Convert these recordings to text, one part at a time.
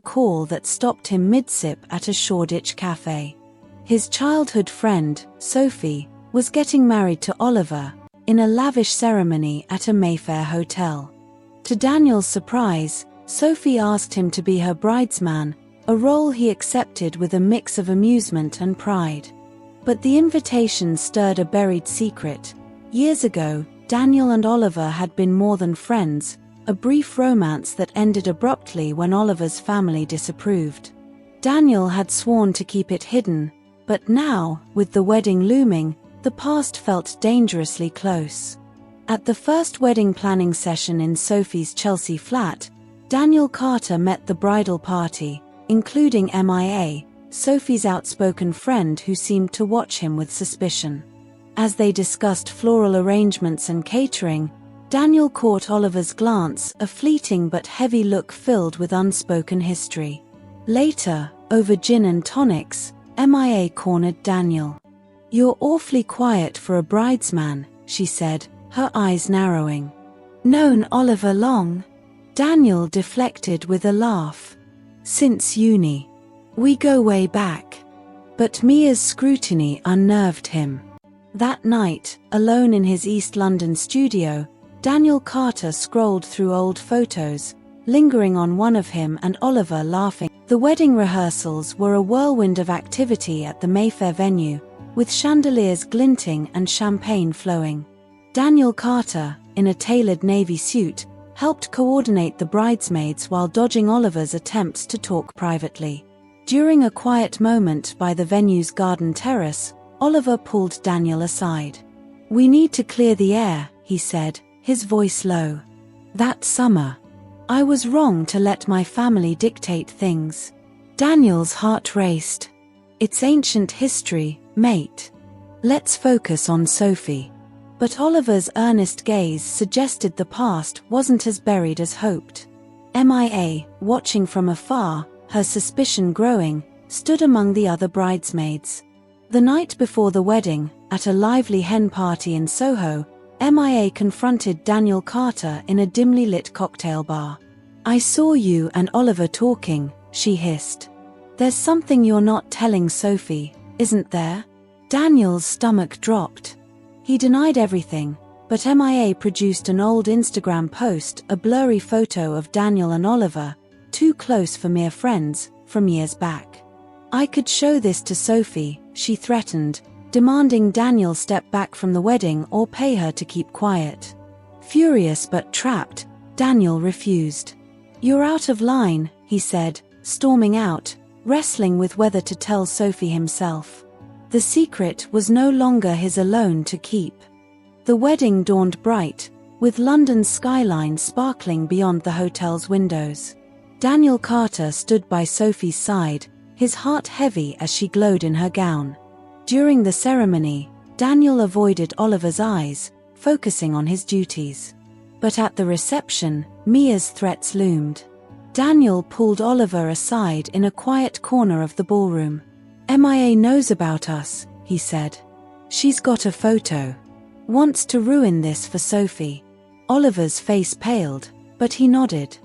call that stopped him mid-sip at a Shoreditch cafe. His childhood friend, Sophie, was getting married to Oliver, in a lavish ceremony at a Mayfair hotel. To Daniel's surprise, Sophie asked him to be her bridesman, a role he accepted with a mix of amusement and pride. But the invitation stirred a buried secret. Years ago, Daniel and Oliver had been more than friends, a brief romance that ended abruptly when Oliver's family disapproved. Daniel had sworn to keep it hidden, but now, with the wedding looming, the past felt dangerously close. At the first wedding planning session in Sophie's Chelsea flat, Daniel Carter met the bridal party, including MIA, Sophie's outspoken friend who seemed to watch him with suspicion. As they discussed floral arrangements and catering, Daniel caught Oliver's glance, a fleeting but heavy look filled with unspoken history. Later, over gin and tonics, MIA cornered Daniel. "You're awfully quiet for a bridesman," she said, her eyes narrowing. "Known Oliver long?" Daniel deflected with a laugh. "Since uni. We go way back." But Mia's scrutiny unnerved him. That night, alone in his East London studio, Daniel Carter scrolled through old photos, lingering on one of him and Oliver laughing. The wedding rehearsals were a whirlwind of activity at the Mayfair venue, with chandeliers glinting and champagne flowing. Daniel Carter, in a tailored navy suit, helped coordinate the bridesmaids while dodging Oliver's attempts to talk privately. During a quiet moment by the venue's garden terrace, Oliver pulled Daniel aside. "We need to clear the air," he said, his voice low. "That summer, I was wrong to let my family dictate things." Daniel's heart raced. "It's ancient history, mate. Let's focus on Sophie." But Oliver's earnest gaze suggested the past wasn't as buried as hoped. MIA, watching from afar, her suspicion growing, stood among the other bridesmaids. The night before the wedding, at a lively hen party in Soho, MIA confronted Daniel Carter in a dimly lit cocktail bar. "I saw you and Oliver talking," she hissed. "There's something you're not telling Sophie, isn't there?" Daniel's stomach dropped. He denied everything, but MIA produced an old Instagram post, a blurry photo of Daniel and Oliver, too close for mere friends, from years back. "I could show this to Sophie," she threatened, demanding Daniel step back from the wedding or pay her to keep quiet. Furious but trapped, Daniel refused. "You're out of line," he said, storming out, wrestling with whether to tell Sophie himself. The secret was no longer his alone to keep. The wedding dawned bright, with London's skyline sparkling beyond the hotel's windows. Daniel Carter stood by Sophie's side, his heart heavy as she glowed in her gown. During the ceremony, Daniel avoided Oliver's eyes, focusing on his duties. But at the reception, Mia's threats loomed. Daniel pulled Oliver aside in a quiet corner of the ballroom. "MIA knows about us," he said. "She's got a photo. Wants to ruin this for Sophie." Oliver's face paled, but he nodded.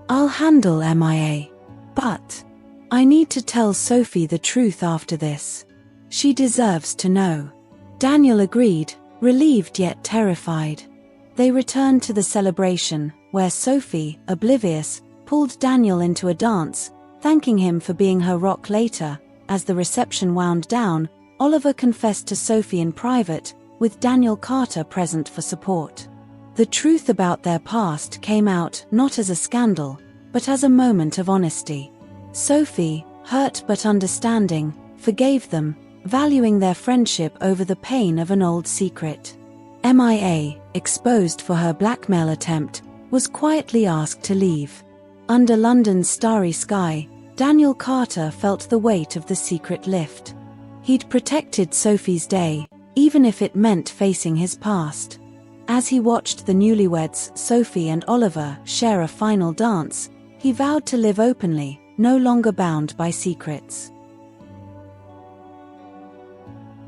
"I'll handle MIA. But I need to tell Sophie the truth after this. She deserves to know." Daniel agreed, relieved yet terrified. They returned to the celebration, where Sophie, oblivious, pulled Daniel into a dance, thanking him for being her rock. Later, as the reception wound down, Oliver confessed to Sophie in private, with Daniel Carter present for support. The truth about their past came out not as a scandal, but as a moment of honesty. Sophie, hurt but understanding, forgave them, valuing their friendship over the pain of an old secret. MIA, exposed for her blackmail attempt, was quietly asked to leave. Under London's starry sky, Daniel Carter felt the weight of the secret lift. He'd protected Sophie's day, even if it meant facing his past. As he watched the newlyweds, Sophie and Oliver, share a final dance, he vowed to live openly, no longer bound by secrets.